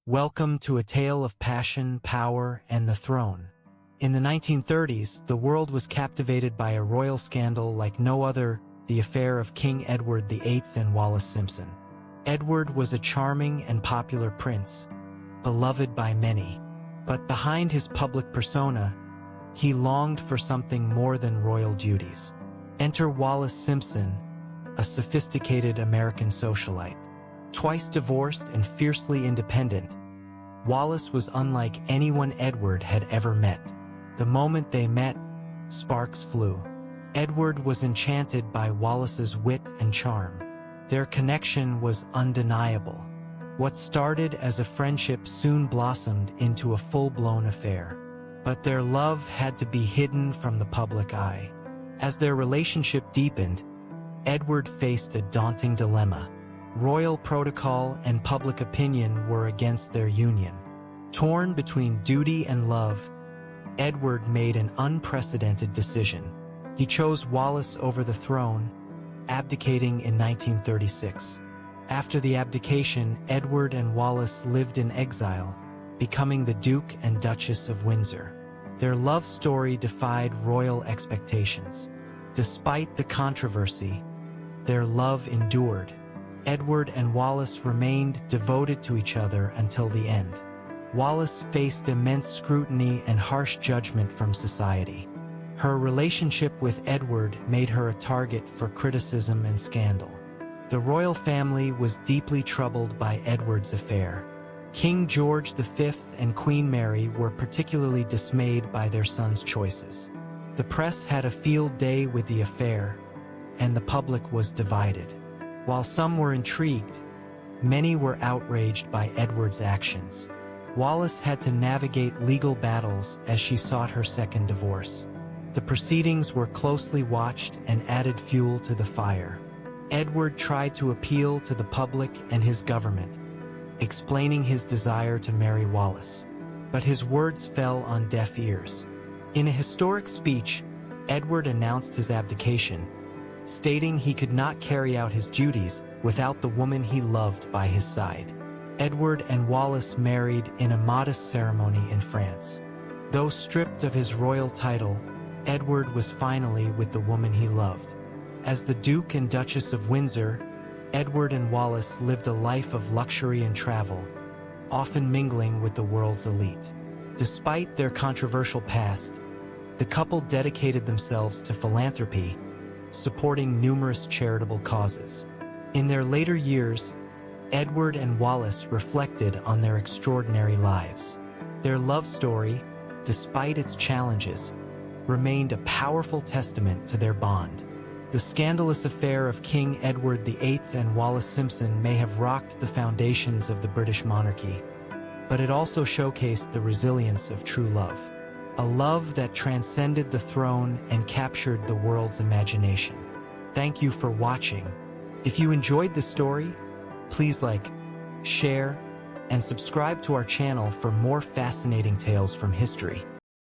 Welcome to a tale of passion, power, and the throne. In the 1930s, the world was captivated by a royal scandal like no other, the affair of King Edward VIII and Wallis Simpson. Edward was a charming and popular prince, beloved by many. But behind his public persona, he longed for something more than royal duties. Enter Wallis Simpson, a sophisticated American socialite. Twice divorced and fiercely independent, Wallis was unlike anyone Edward had ever met. The moment they met, sparks flew. Edward was enchanted by Wallis's wit and charm. Their connection was undeniable. What started as a friendship soon blossomed into a full-blown affair. But their love had to be hidden from the public eye. As their relationship deepened, Edward faced a daunting dilemma. Royal protocol and public opinion were against their union. Torn between duty and love, Edward made an unprecedented decision. He chose Wallis over the throne, abdicating in 1936. After the abdication, Edward and Wallis lived in exile, becoming the Duke and Duchess of Windsor. Their love story defied royal expectations. Despite the controversy, their love endured. Edward and Wallis remained devoted to each other until the end. Wallis faced immense scrutiny and harsh judgment from society. Her relationship with Edward made her a target for criticism and scandal. The royal family was deeply troubled by Edward's affair. King George V and Queen Mary were particularly dismayed by their son's choices. The press had a field day with the affair, and the public was divided. While some were intrigued, many were outraged by Edward's actions. Wallis had to navigate legal battles as she sought her second divorce. The proceedings were closely watched and added fuel to the fire. Edward tried to appeal to the public and his government, explaining his desire to marry Wallis. But his words fell on deaf ears. In a historic speech, Edward announced his abdication, stating he could not carry out his duties without the woman he loved by his side. Edward and Wallis married in a modest ceremony in France. Though stripped of his royal title, Edward was finally with the woman he loved. As the Duke and Duchess of Windsor, Edward and Wallis lived a life of luxury and travel, often mingling with the world's elite. Despite their controversial past, the couple dedicated themselves to philanthropy, supporting numerous charitable causes. In their later years, Edward and Wallis reflected on their extraordinary lives. Their love story, despite its challenges, remained a powerful testament to their bond. The scandalous affair of King Edward VIII and Wallis Simpson may have rocked the foundations of the British monarchy, but it also showcased the resilience of true love. A love that transcended the throne and captured the world's imagination. Thank you for watching. If you enjoyed the story, please like, share, and subscribe to our channel for more fascinating tales from history.